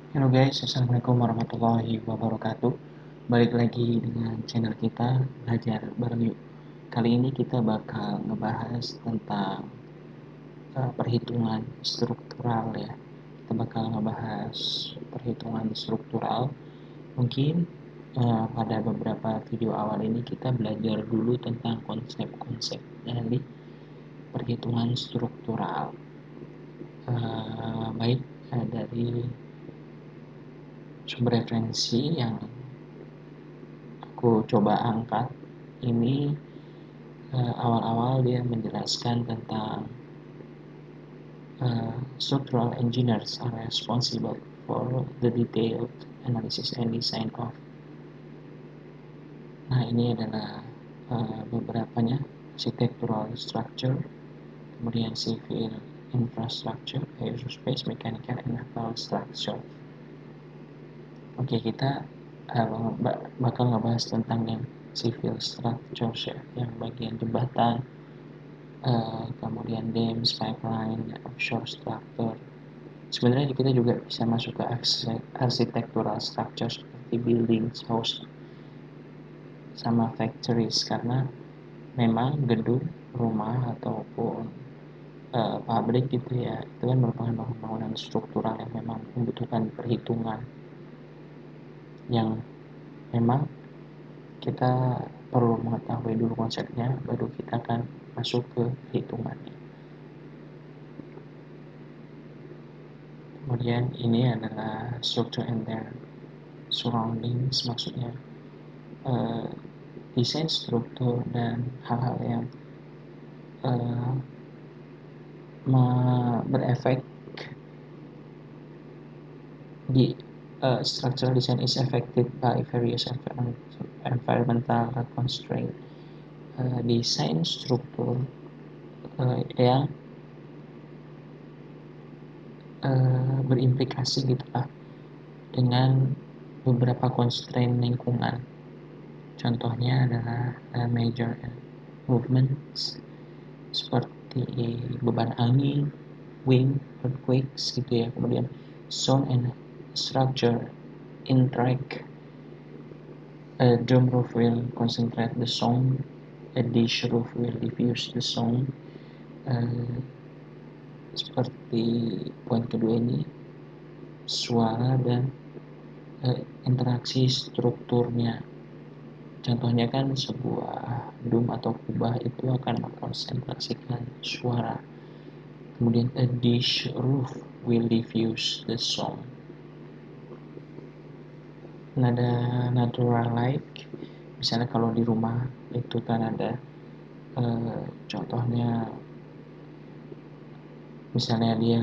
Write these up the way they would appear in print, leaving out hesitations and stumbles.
Halo guys, assalamualaikum warahmatullahi wabarakatuh. Balik lagi dengan channel kita belajar bareng yuk. Kali ini kita bakal ngebahas tentang perhitungan struktural ya. Kita bakal ngebahas perhitungan struktural. Mungkin pada beberapa video awal ini kita belajar dulu tentang konsep-konsep dari perhitungan struktural. Baik dari sumber referensi yang aku coba angkat ini, awal-awal dia menjelaskan tentang structural engineers are responsible for the detailed analysis and design of. Nah, ini adalah beberapanya: architectural structure, kemudian civil infrastructure, aerospace, mechanical, and naval structure. Oke, kita bakal ngebahas tentang yang civil structure ya, yang bagian jembatan, kemudian dams, pipeline, offshore structure. Sebenarnya kita juga bisa masuk ke architectural structure seperti buildings, house, sama factories, karena memang gedung, rumah, ataupun pabrik gitu ya, itu kan merupakan bangunan struktural yang memang membutuhkan perhitungan yang memang kita perlu mengetahui dulu konsepnya, baru kita akan masuk ke hitungannya. Kemudian ini adalah structure and their surroundings, maksudnya desain struktur dan hal-hal yang berefek di structural design is affected by various environmental constraint. Desain struktur yang berimplikasi gitulah dengan beberapa constraint lingkungan. Contohnya adalah major movements seperti beban angin, wind, earthquakes gitu ya. Kemudian sound and structure interact. A dome roof will concentrate the sound, a dish roof will diffuse the sound. Seperti poin kedua ini, suara dan interaksi strukturnya. Contohnya kan sebuah dome atau kubah itu akan mengkonsentrasikan suara. Kemudian a dish roof will diffuse the sound. Nada natural like, misalnya kalau di rumah itu kan ada contohnya, misalnya dia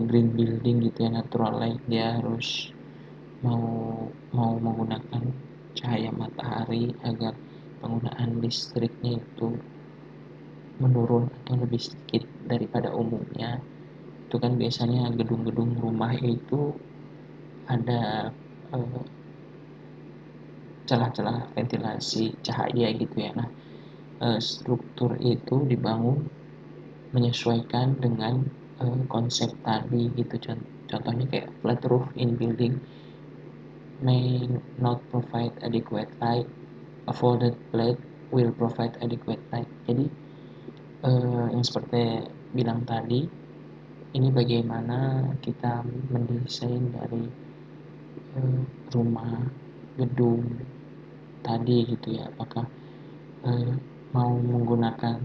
green building gitu ya, natural light, dia harus mau menggunakan cahaya matahari agar penggunaan listriknya itu menurun atau lebih sedikit daripada umumnya. Itu kan biasanya gedung-gedung rumah itu ada celah-celah ventilasi cahaya gitu ya. Nah, struktur itu dibangun menyesuaikan dengan konsep tadi gitu. Contohnya kayak flat roof in building may not provide adequate light, a folded plate will provide adequate light. Jadi yang seperti bilang tadi, ini bagaimana kita mendesain dari rumah, gedung tadi gitu ya, apakah mau menggunakan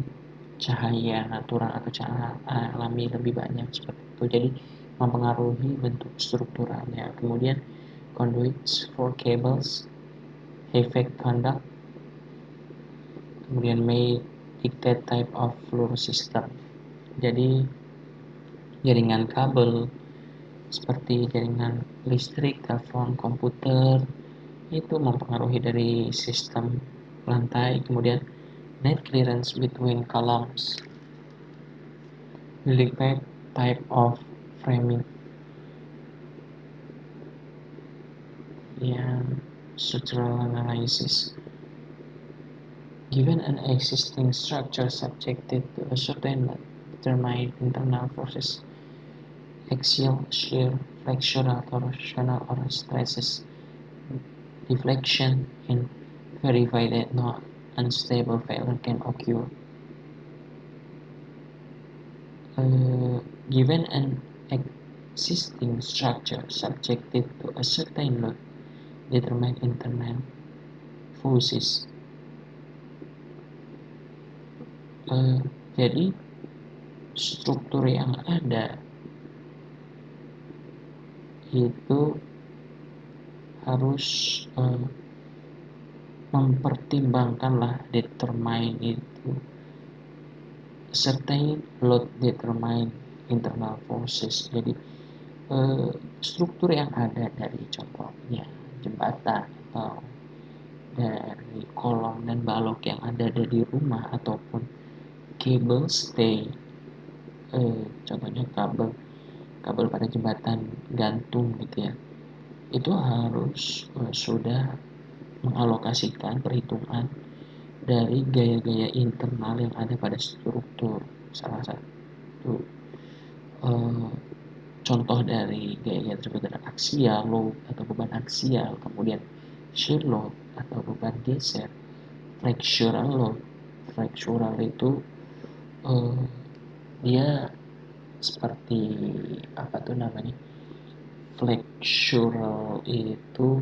cahaya natural atau cahaya alami lebih banyak seperti itu. Jadi mempengaruhi bentuk strukturalnya. Kemudian conduits for cables, HVAC conduct, kemudian may dictate type of floor system. Jadi jaringan kabel seperti jaringan listrik, telepon, komputer itu mempengaruhi dari sistem lantai. Kemudian net clearance between columns will dictate type of framing. Yang structural analysis, given an existing structure subjected to a certain determined internal forces, axial shear, flexural, torsional, or stresses deflection, and verify that no unstable failure can occur. Given an existing structure subjected to a certain load, determine internal forces. Jadi struktur yang ada itu harus mempertimbangkanlah, determine itu certain load, determine internal forces. Jadi struktur yang ada dari contohnya jembatan atau dari kolom dan balok yang ada dari rumah ataupun cable stay, contohnya kabel pada jembatan gantung gitu ya, itu harus sudah mengalokasikan perhitungan dari gaya-gaya internal yang ada pada struktur. Salah satu contoh dari gaya-gaya tersebut adalah axial load atau beban aksial, kemudian shear load atau beban geser, flexural load. Flexural itu dia seperti apa tuh namanya? Flexural itu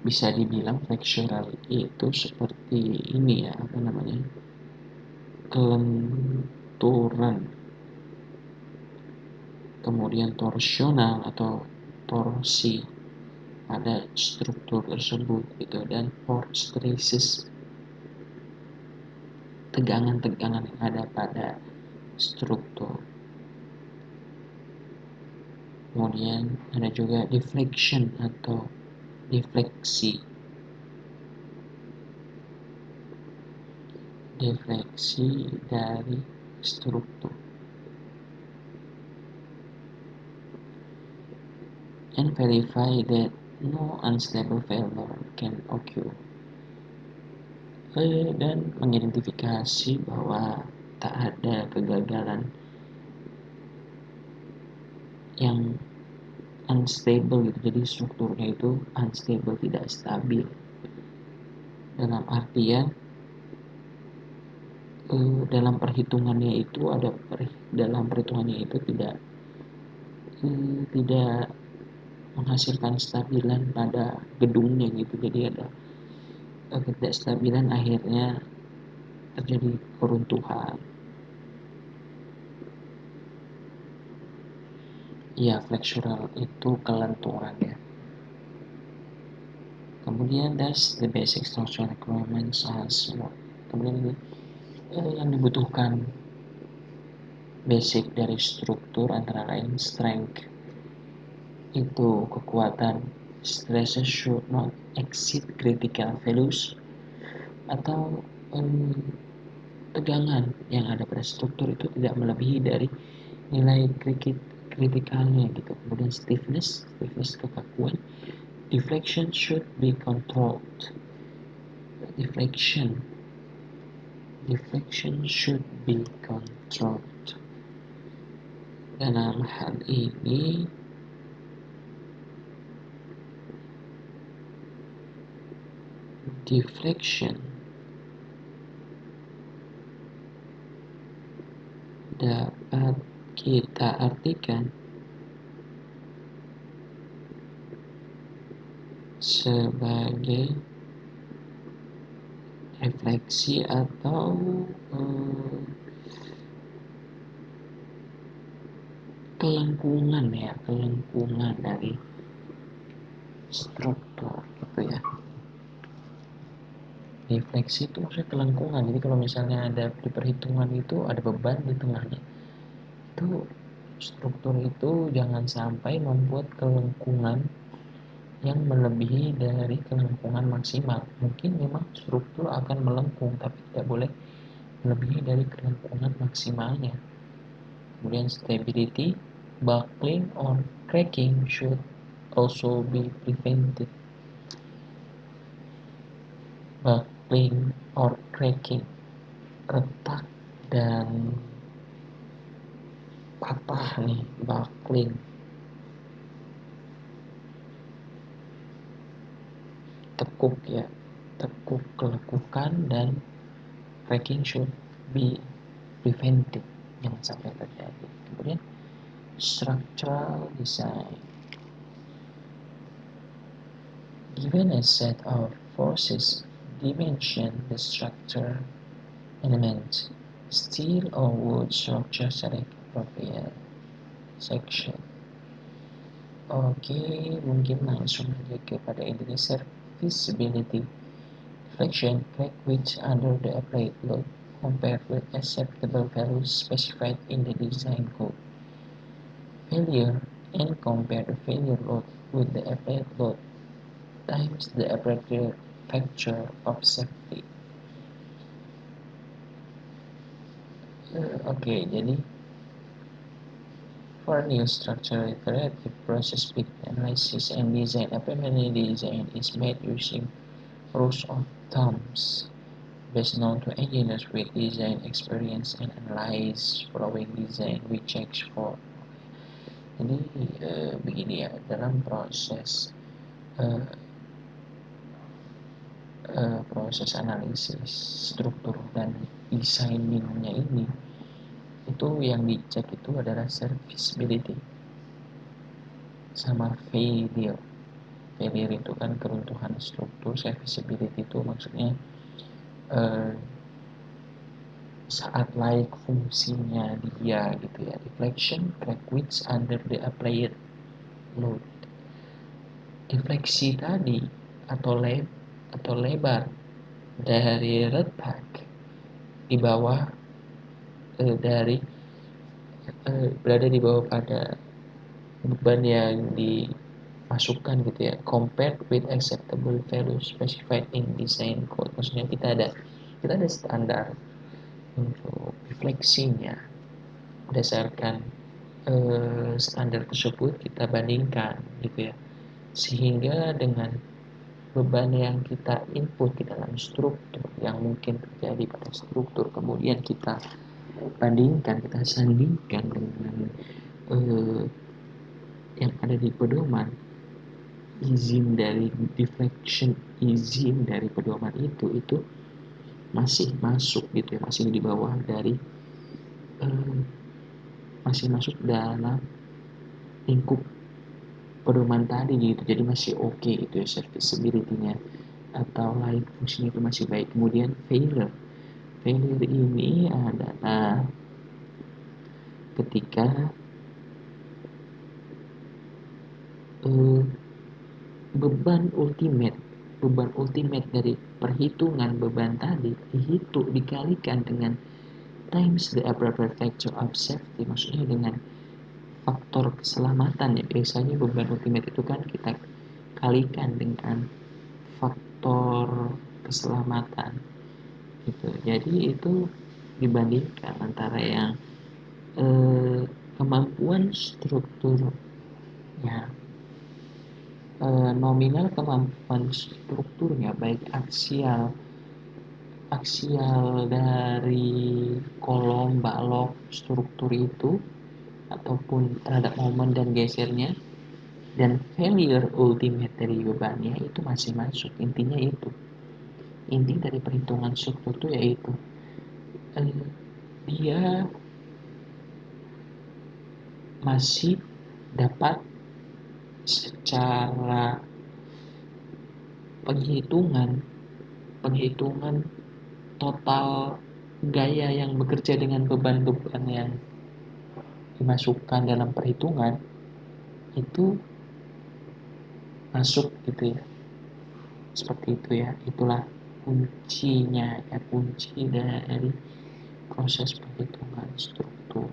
bisa dibilang flexural itu seperti ini ya, apa namanya? Kelenturan. Kemudian torsional atau torsi pada struktur tersebut gitu, dan force stresses, tegangan-tegangan yang ada pada struktur. Kemudian ada juga deflection atau defleksi dari struktur. And verify that no unstable failure can occur. Dan mengidentifikasi bahwa tak ada kegagalan yang unstable gitu. Jadi strukturnya itu unstable, tidak stabil. Dalam artian dalam perhitungannya itu tidak menghasilkan stabilan pada gedungnya gitu. Jadi ada ketidakstabilan, akhirnya terjadi keruntuhan. Ya, flexural itu kelenturan ya. Kemudian that's the basic structural requirements as well. Kemudian yang dibutuhkan basic dari struktur antara lain strength, itu kekuatan, stresses should not exceed critical values, atau tegangan yang ada pada struktur itu tidak melebihi dari nilai kritikalnya gitu. Kemudian stiffness kekakuan, deflection should be controlled. Deflection should be controlled. Dalam hal ini deflection dapat kita artikan sebagai refleksi atau kelengkungan dari struktur gitu ya. Refleksi itu maksudnya kelengkungan. Jadi kalau misalnya ada di perhitungan itu ada beban di tengahnya, itu struktur itu jangan sampai membuat kelengkungan yang melebihi dari kelengkungan maksimal. Mungkin memang struktur akan melengkung, tapi tidak boleh melebihi dari kelengkungan maksimalnya. Kemudian stability, buckling or cracking should also be prevented. Buckling or cracking, retak dan patah nih, buckling, tekuk ya, tekuk kelekukan, dan cracking should be prevented, jangan sampai terjadi. Kemudian structural design, given a set of forces, dimension the structure element, steel or wood structure select appropriate section. Oke, mungkin langsung aja kepada intinya. Serviceability, deflection, crack width under the applied load compared with acceptable values specified in the design code. Failure, and compare the failure load with the applied load times the appropriate factor of safety. Oke, jadi for new structure iterative process with analysis and design, a preliminary design is made using rules of thumbs best known to engineers with design experience and analyze following design we check for. Jadi begini ya, dalam proses proses analisis struktur dan desainingnya ini, itu yang dicek itu adalah serviceability sama failure. Failure itu kan keruntuhan struktur, serviceability itu maksudnya saat layak fungsinya dia gitu ya. Deflection, crack width under the applied load. Defleksi tadi atau lebar dari retak di bawah berada di bawah pada beban yang dimasukkan gitu ya, compared with acceptable value specified in design code. Maksudnya kita ada standar untuk defleksinya. Berdasarkan standar tersebut kita bandingkan gitu ya, sehingga dengan beban yang kita input di dalam struktur yang mungkin terjadi pada struktur, kemudian kita bandingkan, kita sandingkan dengan yang ada di pedoman, izin dari deflection, izin dari pedoman itu masih masuk gitu ya, masih di bawah dari masih masuk dalam lingkup pedoman tadi gitu, jadi masih oke gitu ya, serviceability-nya atau layak fungsinya itu masih baik. Kemudian failure ini adalah ketika beban ultimate dari perhitungan beban tadi dikalikan dengan times the appropriate factor of safety, maksudnya dengan faktor keselamatan ya. Biasanya beban ultimate itu kan kita kalikan dengan faktor keselamatan gitu. Jadi itu dibandingkan antara yang kemampuan strukturnya, nominal kemampuan strukturnya, baik aksial dari kolom balok struktur itu ataupun terhadap momen dan gesernya, dan failure ultimate dari bebannya itu masih masuk. Intinya itu, inti dari perhitungan struktur itu yaitu dia masih dapat secara penghitungan total gaya yang bekerja dengan beban-beban yang dimasukkan dalam perhitungan itu masuk gitu ya, seperti itu ya. Itulah kuncinya ya, kunci dari proses perhitungan struktur.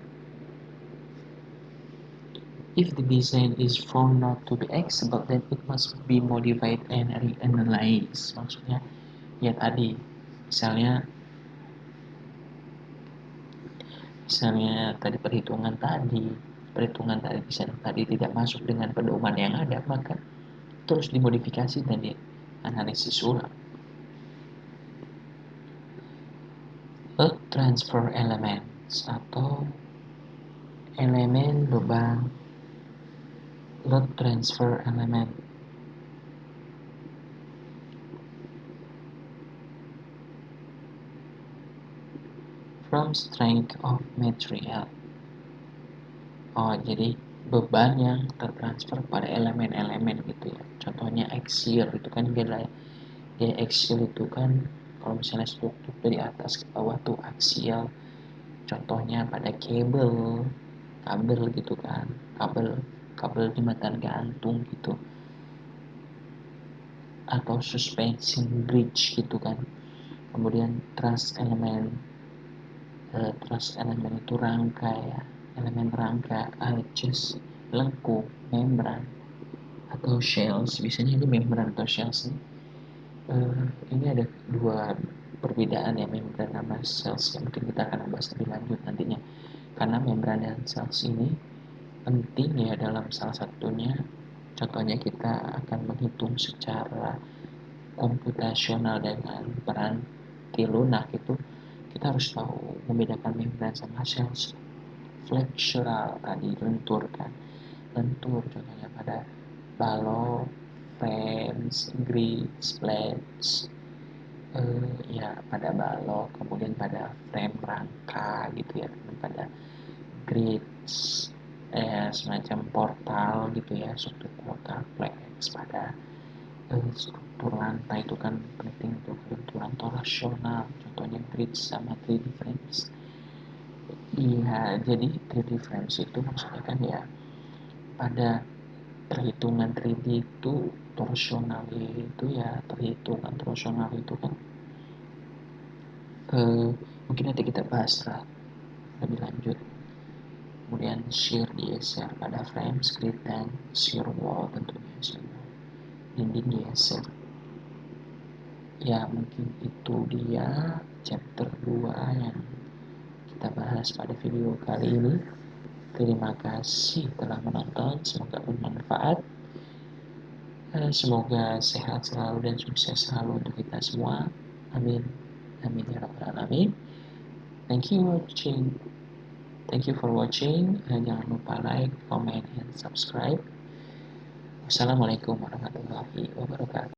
If the design is found not to be acceptable, then it must be modified and reanalyzed. Maksudnya ya tadi, misalnya tadi perhitungan desain tadi tidak masuk dengan pedoman yang ada, maka terus dimodifikasi dan dianalisis ulang. A transfer elements atau elemen beban load transfer element. From strength of material. Oh, jadi beban yang tertransfer pada elemen-elemen gitu ya. Contohnya axial itu kan dia axial itu kan kalau misalnya struktur dari atas ke bawah tuh axial. Contohnya pada kabel gitu kan, kabel jembatan gantung gitu, atau suspension bridge gitu kan. Kemudian truss element itu rangka ya, elemen rangka, arches, lengkung, membran atau shells. Biasanya ini membran atau shells ini ada dua perbedaan ya, membran sama shells yang mungkin kita akan bahas lebih lanjut nantinya. Karena membran dan shells ini penting ya dalam salah satunya. Contohnya kita akan menghitung secara komputasional dengan peranti lunak itu, kita harus tahu membedakan membran sama shells. Flexural tadi lentur kan, lentur contohnya pada balok, frames, grids, plates, ya pada balok, kemudian pada frame rangka gitu ya, pada grids, semacam portal gitu ya, struktur portal, flex pada struktur lantai itu kan penting untuk kebenturan torasional, contohnya grids sama 3D frames. Iya, jadi 3D frames itu maksudnya kan ya pada perhitungan 3D itu torsional itu ya, perhitungan torsional itu kan mungkin nanti kita bahas lah lebih lanjut. Kemudian shear geser pada frame, grid dan shear wall tentunya semua dinding geser. Ya mungkin itu dia chapter 2 yang kita bahas pada video kali ini. Terima kasih telah menonton, semoga bermanfaat. Semoga sehat selalu dan sukses selalu untuk kita semua. Amin. Amin ya rabbal alamin. Thank you for watching. Jangan lupa like, comment, and subscribe. Wassalamualaikum warahmatullahi wabarakatuh.